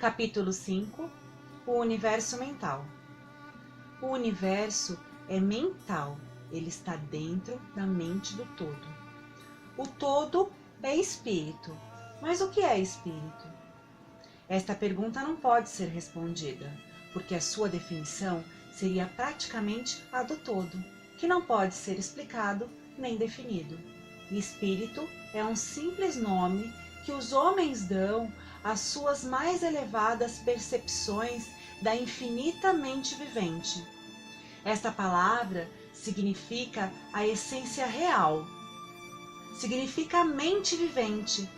Capítulo 5. O universo mental. O universo é mental, ele está dentro da mente do todo. O todo é espírito, mas o que é espírito? Esta pergunta não pode ser respondida, porque a sua definição seria praticamente a do todo, que não pode ser explicado nem definido. Espírito é um simples nome que os homens dão às suas mais elevadas percepções da infinita mente vivente. Esta palavra significa a essência real, significa a mente vivente,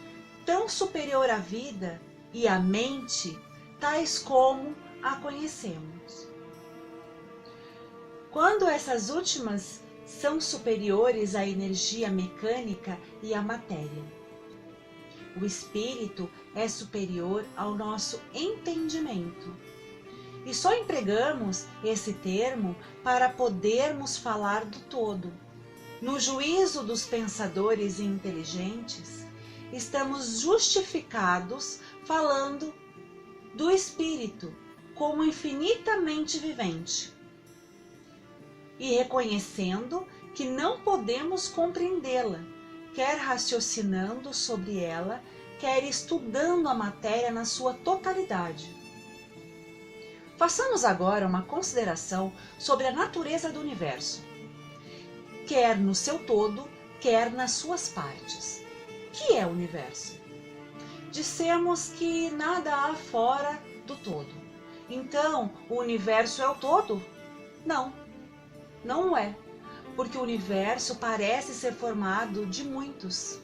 tão superior à vida e à mente, tais como a conhecemos. Quando essas últimas são superiores à energia mecânica e à matéria. O espírito é superior ao nosso entendimento. E só empregamos esse termo para podermos falar do todo. No juízo dos pensadores inteligentes, estamos justificados falando do espírito como infinitamente vivente e reconhecendo que não podemos compreendê-la, quer raciocinando sobre ela, quer estudando a matéria na sua totalidade. Façamos agora uma consideração sobre a natureza do universo, quer no seu todo, quer nas suas partes. Que é o universo? Dissemos que nada há fora do todo. Então, o universo é o todo? Não, não é. Porque o universo parece ser formado de muitos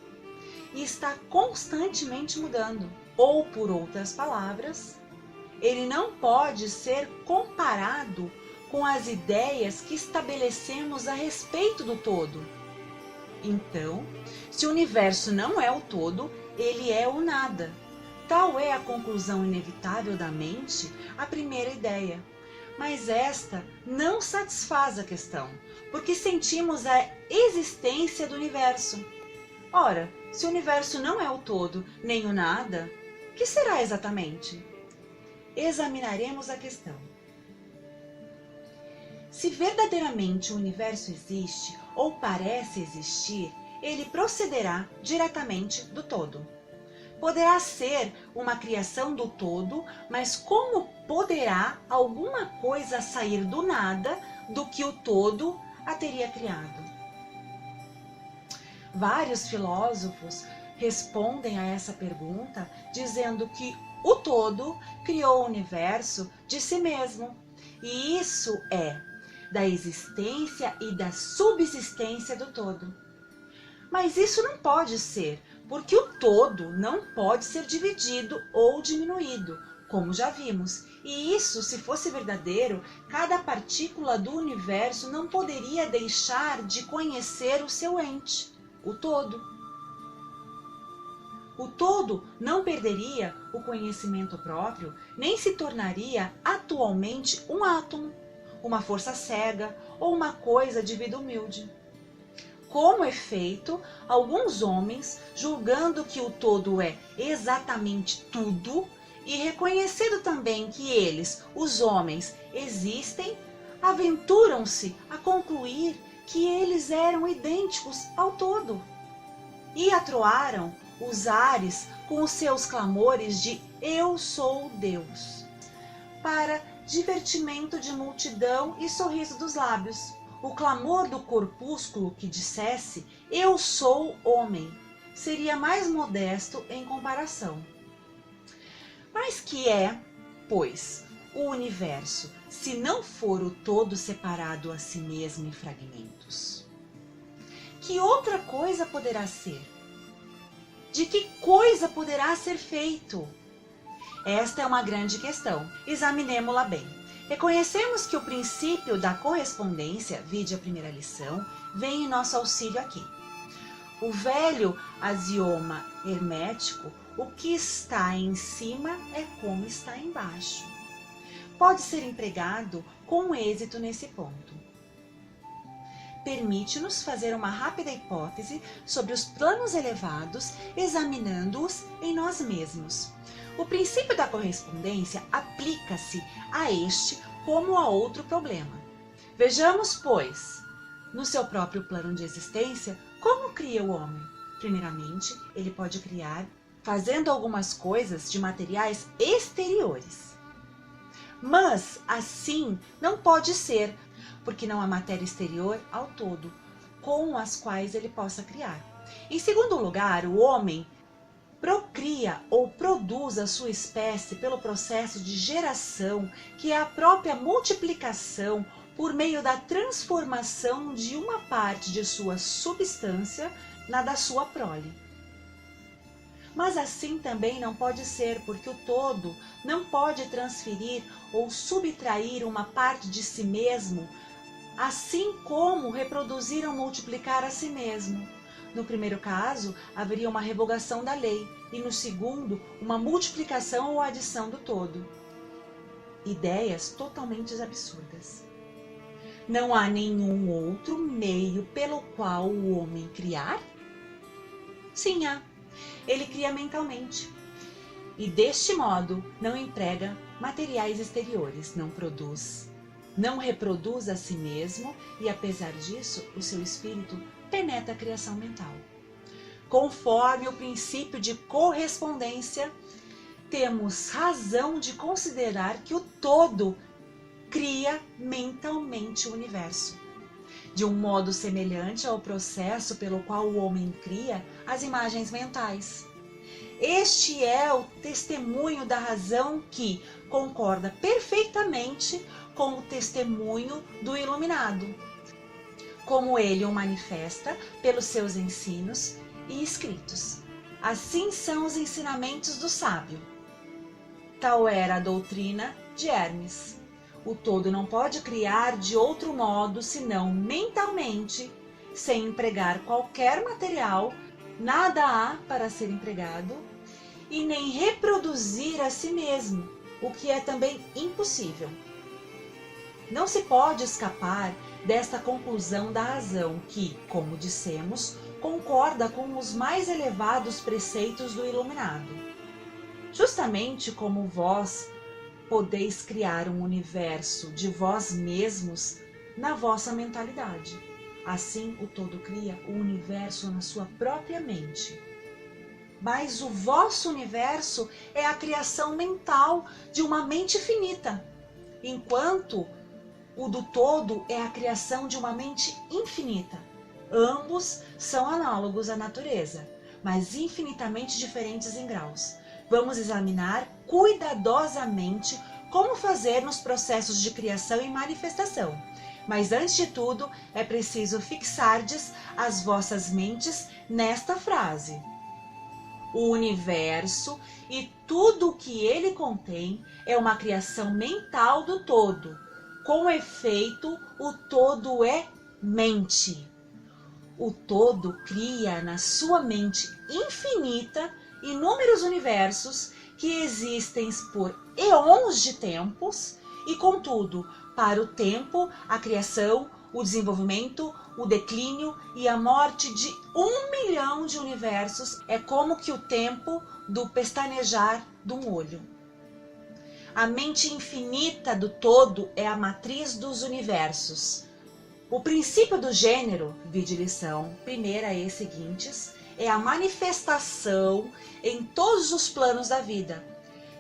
e está constantemente mudando. Ou, por outras palavras, ele não pode ser comparado com as ideias que estabelecemos a respeito do todo. Então, se o universo não é o todo, ele é o nada. Tal é a conclusão inevitável da mente à primeira ideia. Mas esta não satisfaz a questão, porque sentimos a existência do universo. Ora, se o universo não é o todo, nem o nada, o que será exatamente? Examinaremos a questão. Se verdadeiramente o universo existe ou parece existir, ele procederá diretamente do todo. Poderá ser uma criação do todo, mas como poderá alguma coisa sair do nada do que o todo a teria criado? Vários filósofos respondem a essa pergunta dizendo que o todo criou o universo de si mesmo. E isso é da existência e da subsistência do todo. Mas isso não pode ser, porque o todo não pode ser dividido ou diminuído, como já vimos. E isso, se fosse verdadeiro, cada partícula do universo não poderia deixar de conhecer o seu ente, o todo. O todo não perderia o conhecimento próprio, nem se tornaria atualmente um átomo, uma força cega ou uma coisa de vida humilde. Como efeito, alguns homens, julgando que o todo é exatamente tudo e reconhecendo também que eles, os homens, existem, aventuram-se a concluir que eles eram idênticos ao todo e atroaram os ares com os seus clamores de "Eu sou Deus", para divertimento de multidão e sorriso dos lábios. O clamor do corpúsculo que dissesse "Eu sou homem" seria mais modesto em comparação. Mas que é, pois, o universo, se não for o todo separado a si mesmo em fragmentos? Que outra coisa poderá ser? De que coisa poderá ser feito? Esta é uma grande questão. Examinemo-la bem. Reconhecemos que o princípio da correspondência, vide a primeira lição, vem em nosso auxílio aqui. O velho axioma hermético, o que está em cima é como está embaixo. Pode ser empregado com êxito nesse ponto. permite-nos fazer uma rápida hipótese sobre os planos elevados, examinando-os em nós mesmos. O princípio da correspondência aplica-se a este como a outro problema. Vejamos, pois, no seu próprio plano de existência, como cria o homem. Primeiramente, ele pode criar fazendo algumas coisas de materiais exteriores. Mas assim não pode ser, porque não há matéria exterior ao todo, com as quais ele possa criar. Em segundo lugar, o homem procria ou produz a sua espécie pelo processo de geração, que é a própria multiplicação por meio da transformação de uma parte de sua substância na da sua prole. Mas assim também não pode ser, porque o todo não pode transferir ou subtrair uma parte de si mesmo, assim como reproduzir ou multiplicar a si mesmo. No primeiro caso, haveria uma revogação da lei, e no segundo, uma multiplicação ou adição do todo. Ideias totalmente absurdas. Não há nenhum outro meio pelo qual o homem criar? Sim, há. Ele cria mentalmente. E deste modo, não emprega materiais exteriores, não produz, não reproduz a si mesmo e, apesar disso, o seu espírito penetra a criação mental. Conforme o princípio de correspondência, temos razão de considerar que o todo cria mentalmente o universo, de um modo semelhante ao processo pelo qual o homem cria as imagens mentais. Este é o testemunho da razão que concorda perfeitamente com o testemunho do iluminado, como ele o manifesta pelos seus ensinos e escritos. Assim são os ensinamentos do sábio. Tal era a doutrina de Hermes. O todo não pode criar de outro modo senão mentalmente, sem empregar qualquer material, nada há para ser empregado, e nem reproduzir a si mesmo, o que é também impossível. Não se pode escapar desta conclusão da razão que, como dissemos, concorda com os mais elevados preceitos do iluminado. Justamente como vós podeis criar um universo de vós mesmos na vossa mentalidade, assim o todo cria o universo na sua própria mente. Mas o vosso universo é a criação mental de uma mente finita, enquanto o do todo é a criação de uma mente infinita. Ambos são análogos à natureza, mas infinitamente diferentes em graus. Vamos examinar cuidadosamente como fazer nos processos de criação e manifestação. Mas antes de tudo, é preciso fixardes as vossas mentes nesta frase: o universo e tudo o que ele contém é uma criação mental do todo. Com efeito, o todo é mente. O todo cria na sua mente infinita inúmeros universos que existem por eons de tempos e, contudo, para o tempo, a criação, o desenvolvimento, o declínio e a morte de 1 milhão de universos é como que o tempo do pestanejar de um olho. A mente infinita do todo é a matriz dos universos. O princípio do gênero, vide lição primeira e seguintes, é a manifestação em todos os planos da vida,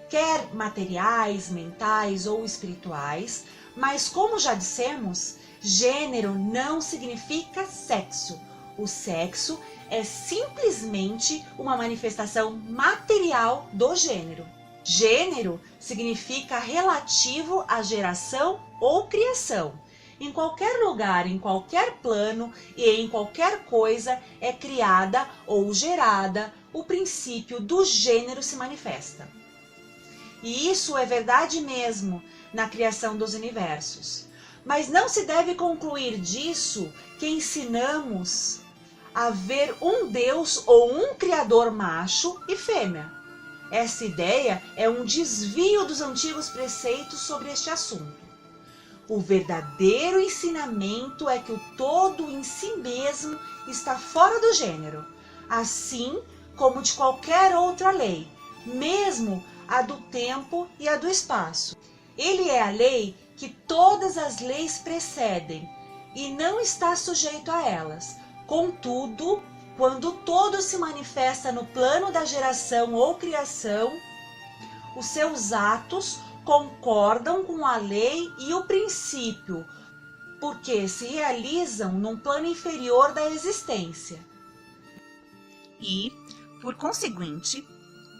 quer materiais, mentais ou espirituais, mas como já dissemos, gênero não significa sexo. O sexo é simplesmente uma manifestação material do gênero. Gênero significa relativo à geração ou criação. Em qualquer lugar, em qualquer plano e em qualquer coisa é criada ou gerada, o princípio do gênero se manifesta. E isso é verdade mesmo na criação dos universos. Mas não se deve concluir disso que ensinamos a ver um Deus ou um Criador macho e fêmea. Essa ideia é um desvio dos antigos preceitos sobre este assunto. O verdadeiro ensinamento é que o todo em si mesmo está fora do gênero, assim como de qualquer outra lei, mesmo a do tempo e a do espaço. Ele é a lei que todas as leis precedem e não está sujeito a elas. Contudo, quando todo se manifesta no plano da geração ou criação, os seus atos concordam com a lei e o princípio, porque se realizam num plano inferior da existência. E, por conseguinte,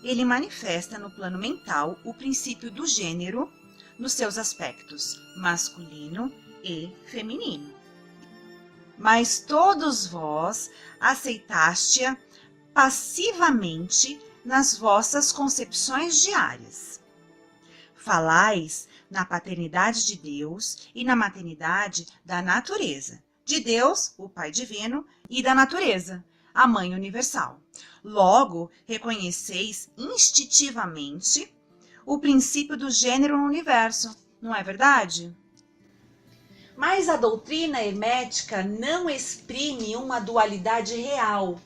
ele manifesta no plano mental o princípio do gênero nos seus aspectos masculino e feminino. Mas todos vós aceitastes-a passivamente nas vossas concepções diárias. Falais na paternidade de Deus e na maternidade da natureza. De Deus, o Pai Divino, e da natureza, a Mãe Universal. Logo, reconheceis instintivamente o princípio do gênero no universo, não é verdade? Mas a doutrina hermética não exprime uma dualidade real.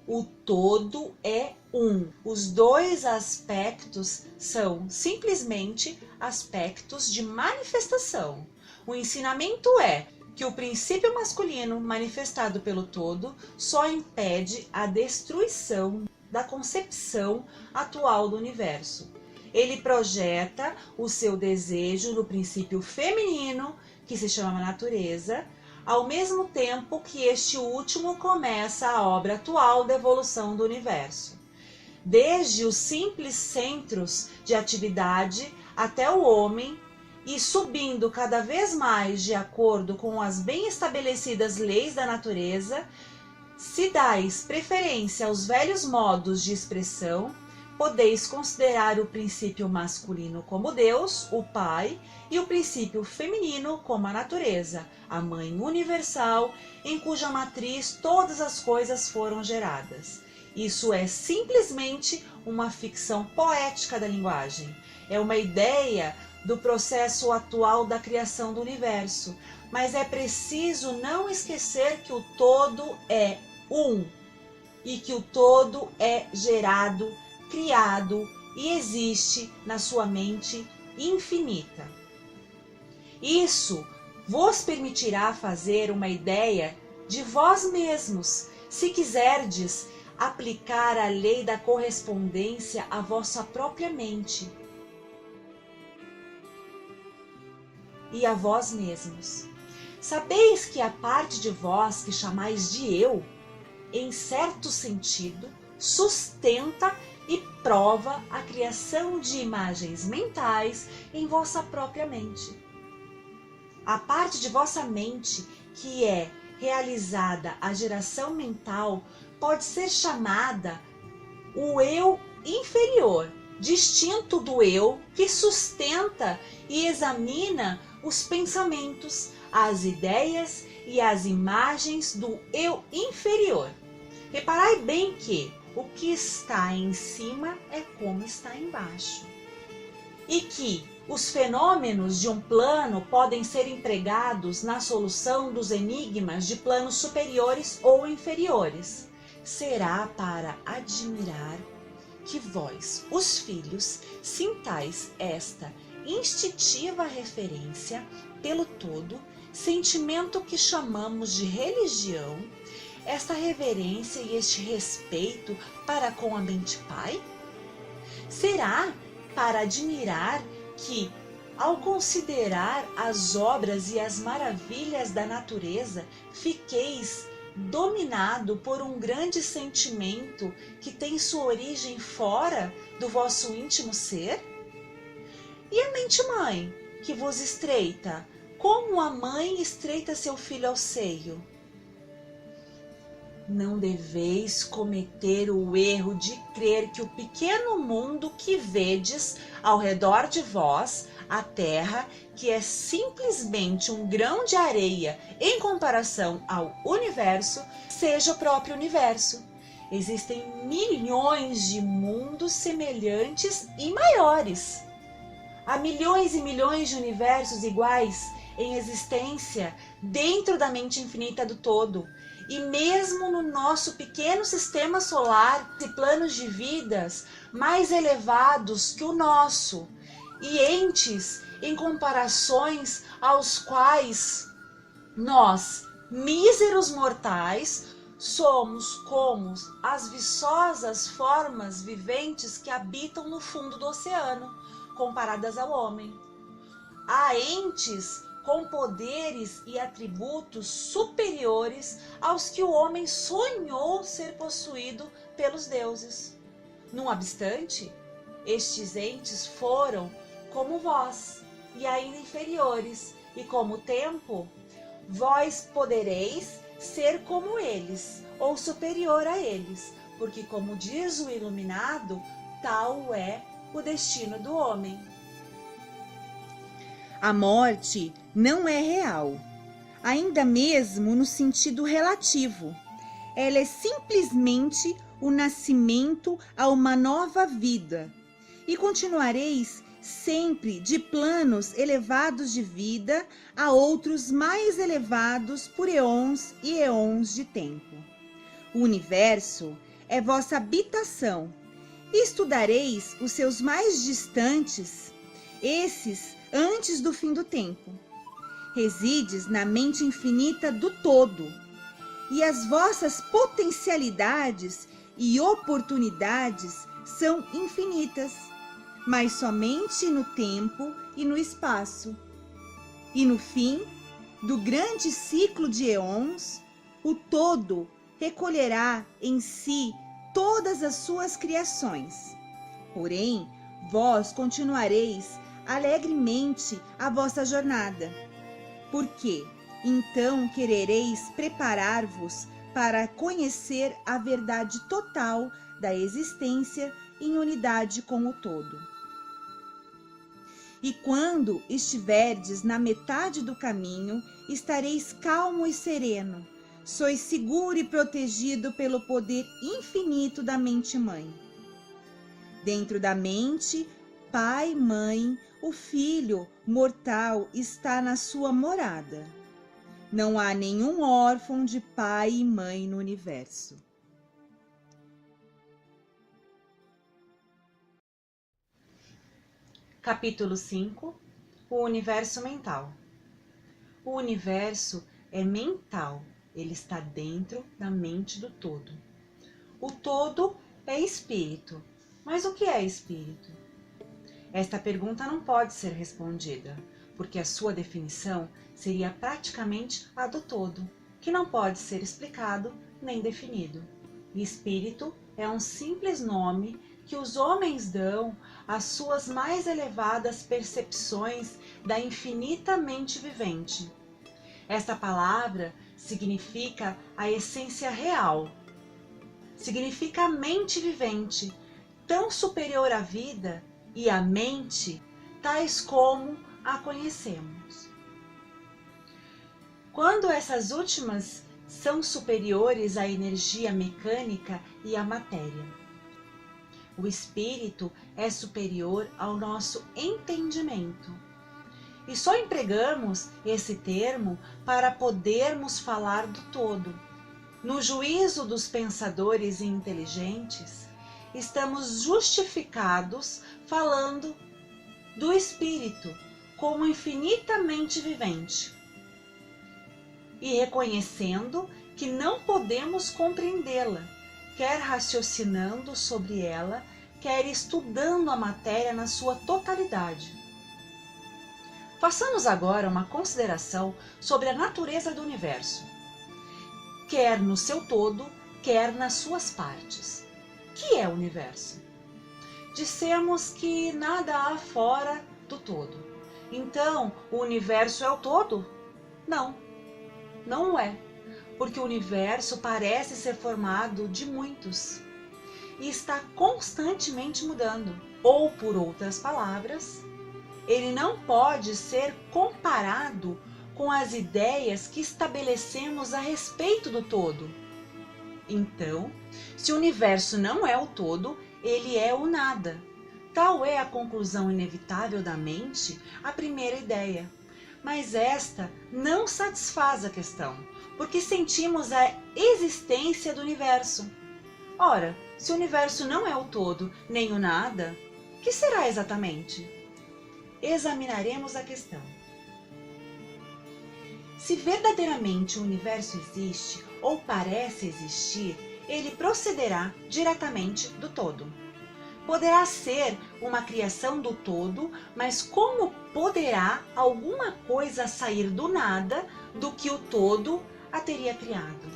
O todo é um. Os dois aspectos são simplesmente aspectos de manifestação. O ensinamento é que o princípio masculino manifestado pelo todo só impede a destruição da concepção atual do universo. Ele projeta o seu desejo no princípio feminino, que se chama natureza, ao mesmo tempo que este último começa a obra atual da evolução do universo. Desde os simples centros de atividade até o homem, e subindo cada vez mais de acordo com as bem estabelecidas leis da natureza, se dais preferência aos velhos modos de expressão, podeis considerar o princípio masculino como Deus, o Pai, e o princípio feminino como a natureza, a Mãe Universal, em cuja matriz todas as coisas foram geradas. Isso é simplesmente uma ficção poética da linguagem. É uma ideia do processo atual da criação do universo, mas é preciso não esquecer que o todo é um e que o todo é gerado, criado e existe na sua mente infinita. Isso vos permitirá fazer uma ideia de vós mesmos, se quiserdes aplicar a lei da correspondência à vossa própria mente e a vós mesmos. Sabeis que a parte de vós que chamais de eu, em certo sentido, sustenta e prova a criação de imagens mentais em vossa própria mente. A parte de vossa mente que é realizada a geração mental pode ser chamada o eu inferior, distinto do eu que sustenta e examina os pensamentos, as ideias e as imagens do eu inferior. Reparai bem que o que está em cima é como está embaixo. E que os fenômenos de um plano podem ser empregados na solução dos enigmas de planos superiores ou inferiores. Será para admirar que vós, os filhos, sintais esta instintiva referência pelo todo, sentimento que chamamos de religião, esta reverência e este respeito para com a mente pai? Será para admirar que, ao considerar as obras e as maravilhas da natureza, fiqueis dominado por um grande sentimento que tem sua origem fora do vosso íntimo ser? E a mente mãe, que vos estreita, como a mãe estreita seu filho ao seio? Não deveis cometer o erro de crer que o pequeno mundo que vedes ao redor de vós, a terra, que é simplesmente um grão de areia em comparação ao universo, seja o próprio universo. Existem milhões de mundos semelhantes e maiores. Há milhões e milhões de universos iguais em existência dentro da mente infinita do todo. E mesmo no nosso pequeno sistema solar, e planos de vidas mais elevados que o nosso, e entes em comparações aos quais nós, míseros mortais, somos como as viçosas formas viventes que habitam no fundo do oceano, comparadas ao homem. Há entes com poderes e atributos superiores aos que o homem sonhou ser possuído pelos deuses. Não obstante, estes entes foram como vós, e ainda inferiores, e como o tempo, vós podereis ser como eles, ou superior a eles, porque, como diz o iluminado, tal é o destino do homem. A morte não é real, ainda mesmo no sentido relativo. Ela é simplesmente o nascimento a uma nova vida, e continuareis sempre de planos elevados de vida a outros mais elevados por eons e eons de tempo. O universo é vossa habitação, e estudareis os seus mais distantes, esses antes do fim do tempo. Resides na mente infinita do todo, e as vossas potencialidades e oportunidades são infinitas, mas somente no tempo e no espaço. E no fim do grande ciclo de eons, o todo recolherá em si todas as suas criações. Porém, vós continuareis alegremente a vossa jornada, porque então querereis preparar-vos para conhecer a verdade total da existência em unidade com o todo. E quando estiverdes na metade do caminho, estareis calmo e sereno, sois seguro e protegido pelo poder infinito da mente-mãe. Dentro da mente, pai, mãe, o filho mortal está na sua morada. Não há nenhum órfão de pai e mãe no universo. Capítulo 5. O universo mental. O universo é mental, ele está dentro da mente do todo. O todo é espírito. Mas o que é espírito? Esta pergunta não pode ser respondida, porque a sua definição seria praticamente a do todo, que não pode ser explicado nem definido. Espírito é um simples nome que os homens dão às suas mais elevadas percepções da infinita mente vivente. Esta palavra significa a essência real, significa a mente vivente, tão superior à vida e à mente, tais como a conhecemos. Quando essas últimas são superiores à energia mecânica e à matéria. O espírito é superior ao nosso entendimento. E só empregamos esse termo para podermos falar do todo. No juízo dos pensadores e inteligentes, estamos justificados falando do espírito como infinitamente vivente e reconhecendo que não podemos compreendê-la, quer raciocinando sobre ela, quer estudando a matéria na sua totalidade. Façamos agora uma consideração sobre a natureza do universo, quer no seu todo, quer nas suas partes. O que é o universo? Dissemos que nada há fora do todo. Então, o universo é o todo? Não, não é, porque o universo parece ser formado de muitos e está constantemente mudando. Ou, por outras palavras, ele não pode ser comparado com as ideias que estabelecemos a respeito do todo. Então, se o universo não é o todo, ele é o nada. Tal é a conclusão inevitável da mente à primeira ideia. Mas esta não satisfaz a questão, porque sentimos a existência do universo. Ora, se o universo não é o todo, nem o nada, que será exatamente? Examinaremos a questão. Se verdadeiramente o universo existe ou parece existir, ele procederá diretamente do todo. Poderá ser uma criação do todo, mas como poderá alguma coisa sair do nada do que o todo a teria criado?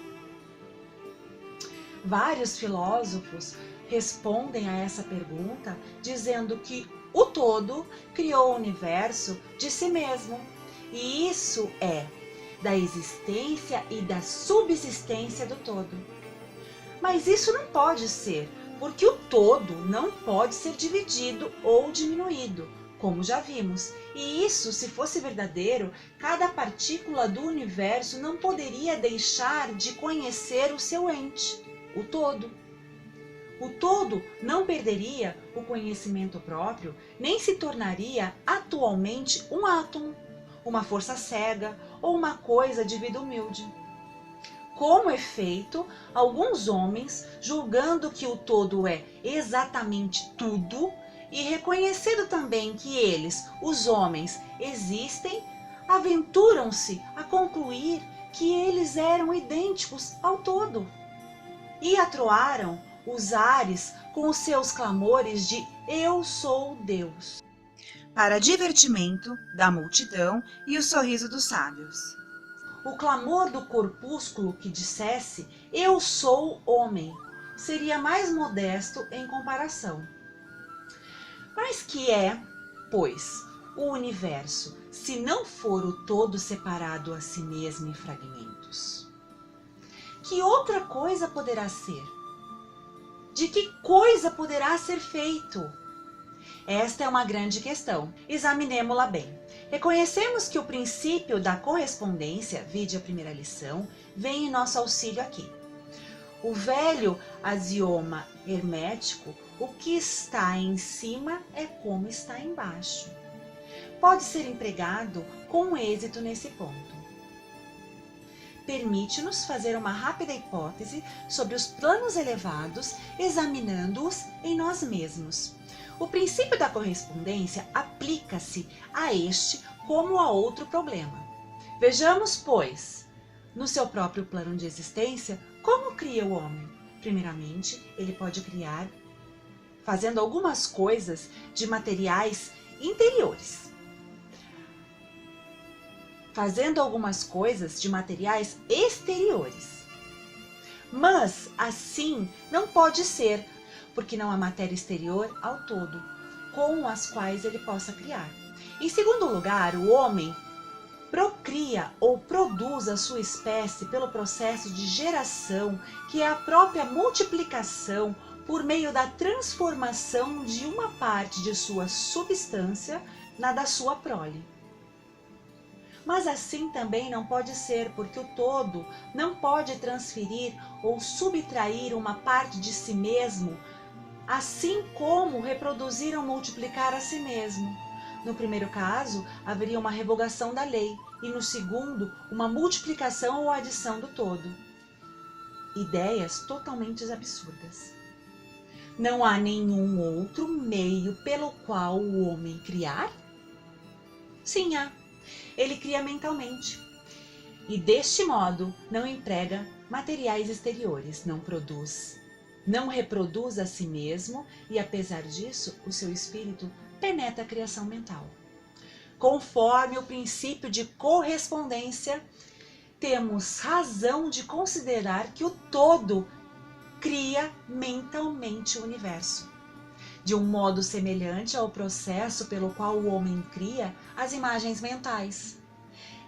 Vários filósofos respondem a essa pergunta dizendo que o todo criou o universo de si mesmo, e isso é da existência e da subsistência do todo. Mas isso não pode ser, porque o todo não pode ser dividido ou diminuído, como já vimos. E isso, se fosse verdadeiro, cada partícula do universo não poderia deixar de conhecer o seu ente, o todo. O todo não perderia o conhecimento próprio, nem se tornaria atualmente um átomo, uma força cega ou uma coisa de vida humilde. Como efeito, alguns homens, julgando que o todo é exatamente tudo e reconhecendo também que eles, os homens, existem, aventuram-se a concluir que eles eram idênticos ao todo e atroaram os ares com os seus clamores de "Eu sou Deus", para divertimento da multidão e o sorriso dos sábios. O clamor do corpúsculo que dissesse "Eu sou homem" seria mais modesto em comparação. Mas que é, pois, o universo, se não for o todo separado a si mesmo em fragmentos? Que outra coisa poderá ser? De que coisa poderá ser feito? Esta é uma grande questão. Examinemo-la bem. Reconhecemos que o princípio da correspondência, vide a primeira lição, vem em nosso auxílio aqui. O velho axioma hermético, o que está em cima é como está embaixo, pode ser empregado com êxito nesse ponto. Permite-nos fazer uma rápida hipótese sobre os planos elevados, examinando-os em nós mesmos. O princípio da correspondência aplica-se a este como a outro problema. Vejamos, pois, no seu próprio plano de existência, como cria o homem. Primeiramente, ele pode criar fazendo algumas coisas de materiais interiores. Fazendo algumas coisas de materiais exteriores. Mas assim não pode ser, porque não há matéria exterior ao todo, com as quais ele possa criar. Em segundo lugar, o homem procria ou produz a sua espécie pelo processo de geração, que é a própria multiplicação por meio da transformação de uma parte de sua substância na da sua prole. Mas assim também não pode ser, porque o todo não pode transferir ou subtrair uma parte de si mesmo, assim como reproduzir ou multiplicar a si mesmo. No primeiro caso, haveria uma revogação da lei, e no segundo, uma multiplicação ou adição do todo. Ideias totalmente absurdas. Não há nenhum outro meio pelo qual o homem criar? Sim, há. Ele cria mentalmente. E deste modo não emprega materiais exteriores, não produz, não reproduz a si mesmo e, apesar disso, o seu espírito penetra a criação mental. Conforme o princípio de correspondência, temos razão de considerar que o todo cria mentalmente o universo, de um modo semelhante ao processo pelo qual o homem cria as imagens mentais.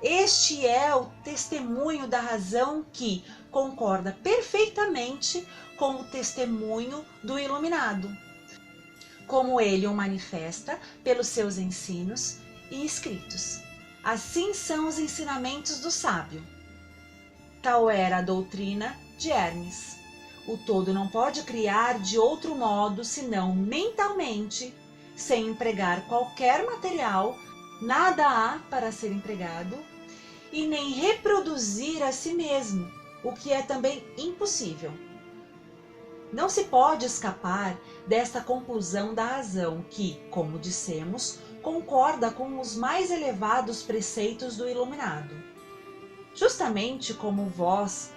Este é o testemunho da razão que concorda perfeitamente com o testemunho do iluminado, como ele o manifesta pelos seus ensinos e escritos. Assim são os ensinamentos do sábio. Tal era a doutrina de Hermes. O todo não pode criar de outro modo senão mentalmente, sem empregar qualquer material, nada há para ser empregado, e nem reproduzir a si mesmo, o que é também impossível. Não se pode escapar desta conclusão da razão que, como dissemos, concorda com os mais elevados preceitos do iluminado. Justamente como vós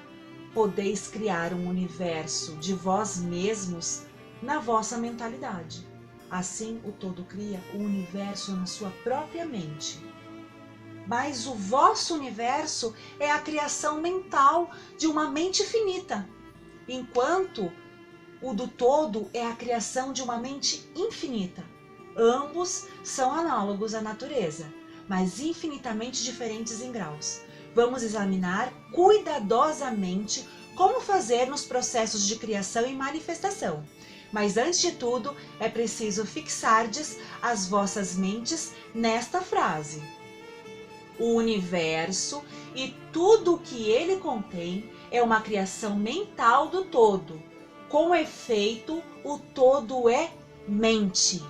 podeis criar um universo de vós mesmos na vossa mentalidade, assim o todo cria o universo na sua própria mente. Mas o vosso universo é a criação mental de uma mente finita, enquanto o do todo é a criação de uma mente infinita. Ambos são análogos à natureza, mas infinitamente diferentes em graus. Vamos examinar cuidadosamente como fazer nos processos de criação e manifestação. Mas antes de tudo, é preciso fixardes as vossas mentes nesta frase. O universo e tudo o que ele contém é uma criação mental do todo. Com efeito, o todo é mente.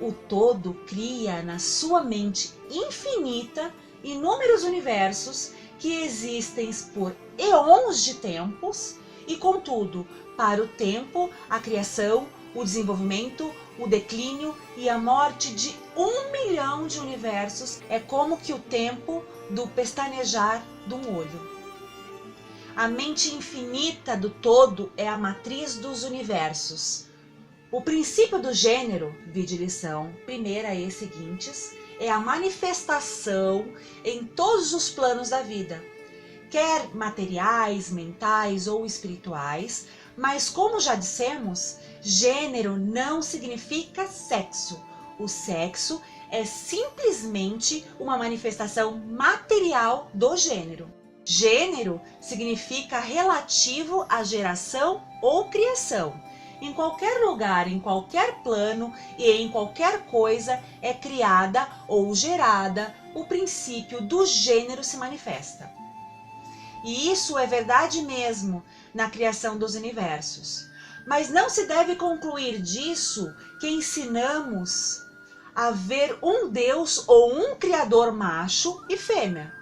O todo cria na sua mente infinita inúmeros universos que existem por eons de tempos e, contudo, para o tempo, a criação, o desenvolvimento, o declínio e a morte de 1 milhão de universos é como que o tempo do pestanejar de um olho. A mente infinita do todo é a matriz dos universos. O princípio do gênero, vide lição primeira e seguintes, é a manifestação em todos os planos da vida, quer materiais, mentais ou espirituais, mas como já dissemos, gênero não significa sexo. O sexo é simplesmente uma manifestação material do gênero. Gênero significa relativo à geração ou criação. Em qualquer lugar, em qualquer plano e em qualquer coisa é criada ou gerada, o princípio do gênero se manifesta. E isso é verdade mesmo na criação dos universos. Mas não se deve concluir disso que ensinamos a ver um Deus ou um Criador macho e fêmea.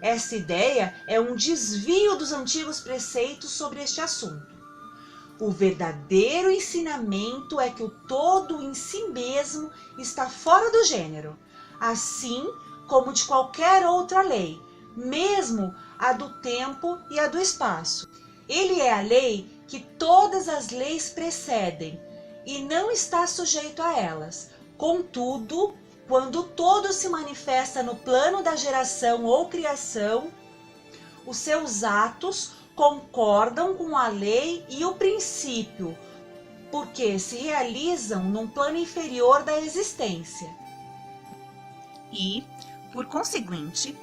Essa ideia é um desvio dos antigos preceitos sobre este assunto. O verdadeiro ensinamento é que o todo em si mesmo está fora do gênero, assim como de qualquer outra lei, mesmo a do tempo e a do espaço. Ele é a lei que todas as leis precedem e não está sujeito a elas. Contudo, quando o todo se manifesta no plano da geração ou criação, os seus atos concordam com a lei e o princípio, porque se realizam num plano inferior da existência. E, por conseguinte,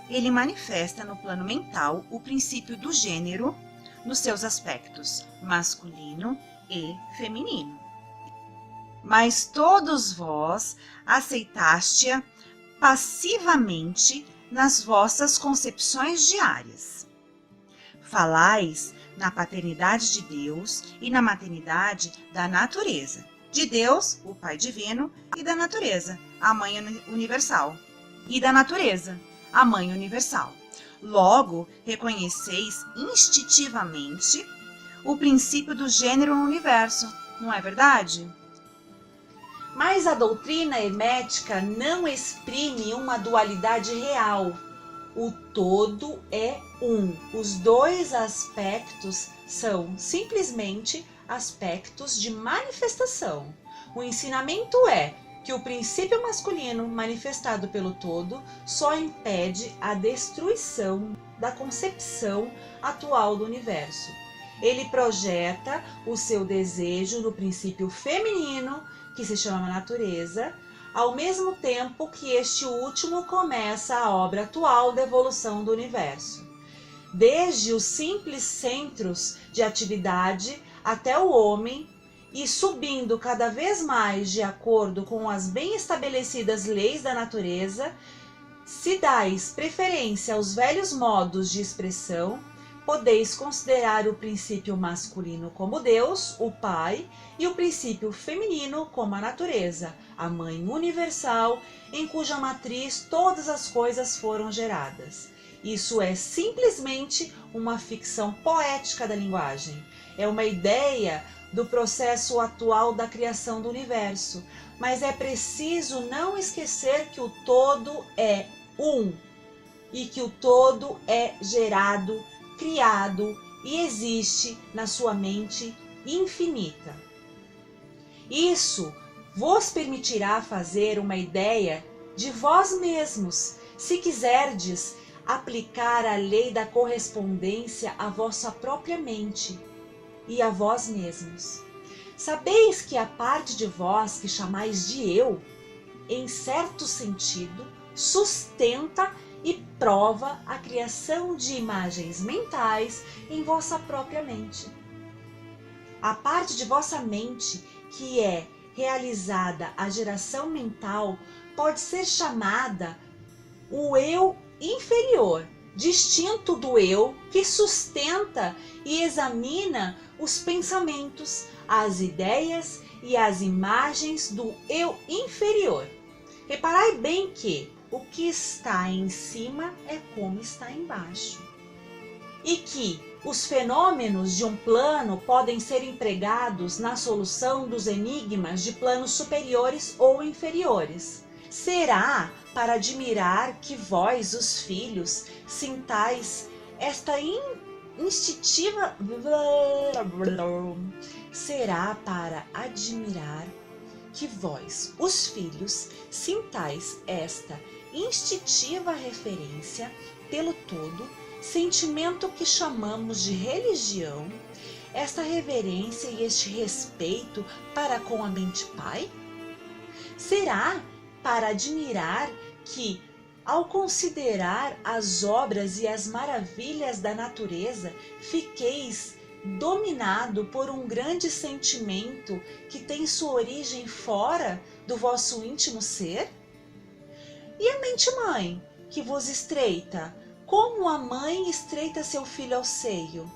ele manifesta no plano mental o princípio do gênero nos seus aspectos masculino e feminino. Mas todos vós aceitaste-a passivamente nas vossas concepções diárias. Falais na paternidade de Deus e na maternidade da natureza. De Deus, o Pai Divino, e da natureza, a Mãe Universal. E da natureza, a Mãe Universal. Logo, reconheceis instintivamente o princípio do gênero no universo, não é verdade? Mas a doutrina hermética não exprime uma dualidade real. O todo é um. Os dois aspectos são simplesmente aspectos de manifestação. O ensinamento é que o princípio masculino manifestado pelo todo só impede a destruição da concepção atual do universo. Ele projeta o seu desejo no princípio feminino, que se chama natureza, ao mesmo tempo que este último começa a obra atual da evolução do universo. Desde os simples centros de atividade até o homem, e subindo cada vez mais de acordo com as bem estabelecidas leis da natureza, se dais preferência aos velhos modos de expressão, podeis considerar o princípio masculino como Deus, o Pai, e o princípio feminino como a natureza, a Mãe universal, em cuja matriz todas as coisas foram geradas. Isso é simplesmente uma ficção poética da linguagem. É uma ideia do processo atual da criação do universo, mas é preciso não esquecer que o todo é um e que o todo é gerado, criado e existe na sua mente infinita. Isso vos permitirá fazer uma ideia de vós mesmos, se quiserdes aplicar a lei da correspondência à vossa própria mente e a vós mesmos. Sabeis que a parte de vós que chamais de eu, em certo sentido, sustenta e prova a criação de imagens mentais em vossa própria mente. A parte de vossa mente que é realizada a geração mental pode ser chamada o eu inferior, distinto do eu que sustenta e examina os pensamentos, as ideias e as imagens do eu inferior. Reparai bem que o que está em cima é como está embaixo. E que os fenômenos de um plano podem ser empregados na solução dos enigmas de planos superiores ou inferiores. Será para admirar que vós, os filhos, sintais esta instintiva... Será para admirar que vós, os filhos, sintais esta instintiva referência pelo todo, sentimento que chamamos de religião, esta reverência e este respeito para com a mente Pai? Será para admirar que, ao considerar as obras e as maravilhas da natureza, fiqueis dominado por um grande sentimento que tem sua origem fora do vosso íntimo ser? E a mente mãe, que vos estreita, como a mãe estreita seu filho ao seio?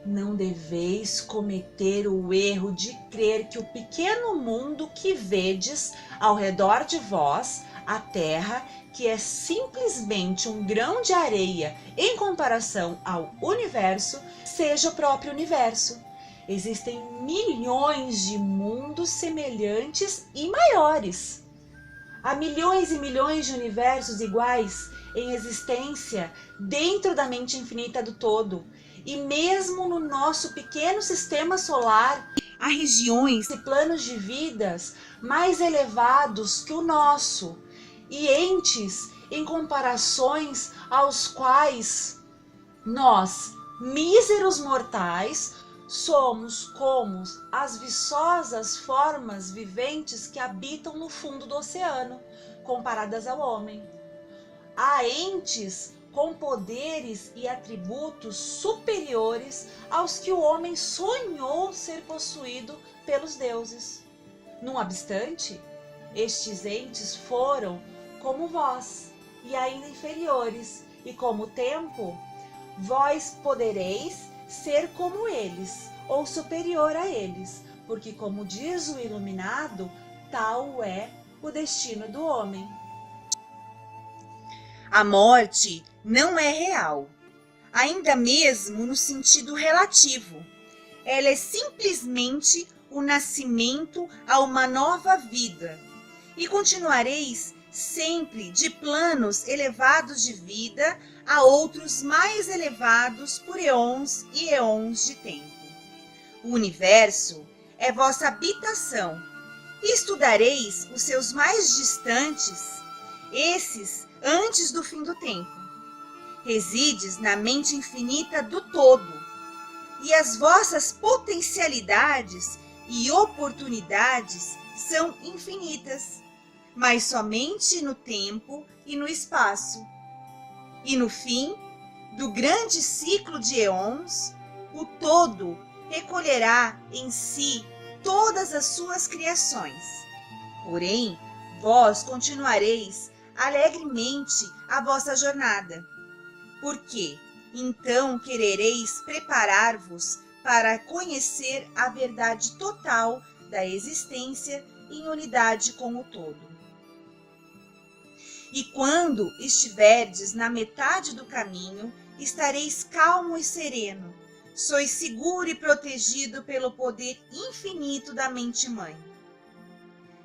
Não deveis cometer o erro de crer que o pequeno mundo que vedes ao redor de vós, a terra, que é simplesmente um grão de areia em comparação ao universo, seja o próprio universo. Existem milhões de mundos semelhantes e maiores. Há milhões e milhões de universos iguais em existência dentro da mente infinita do todo. E mesmo no nosso pequeno sistema solar, há regiões e planos de vidas mais elevados que o nosso, e entes em comparações aos quais nós, míseros mortais, somos como as viçosas formas viventes que habitam no fundo do oceano, comparadas ao homem. Há entes com poderes e atributos superiores aos que o homem sonhou ser possuído pelos deuses. Não obstante, estes entes foram como vós, e ainda inferiores, e como o tempo, vós podereis ser como eles, ou superior a eles, porque, como diz o iluminado, tal é o destino do homem. A morte não é real, ainda mesmo no sentido relativo. Ela é simplesmente o nascimento a uma nova vida, e continuareis sempre de planos elevados de vida a outros mais elevados por eons e eons de tempo. O universo é vossa habitação, e estudareis os seus mais distantes, esses antes do fim do tempo. Resides na mente infinita do todo, e as vossas potencialidades e oportunidades são infinitas, mas somente no tempo e no espaço. E no fim do grande ciclo de eons, o todo recolherá em si todas as suas criações. Porém, vós continuareis alegremente a vossa jornada, porque Então querereis preparar-vos para conhecer a verdade total da existência em unidade com o todo. E quando estiverdes na metade do caminho, estareis calmo e sereno. Sois seguro e protegido pelo poder infinito da mente-mãe.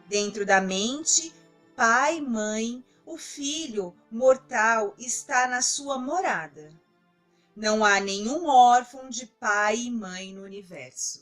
Dentro da mente, pai, mãe, o filho mortal está na sua morada. Não há nenhum órfão de pai e mãe no universo.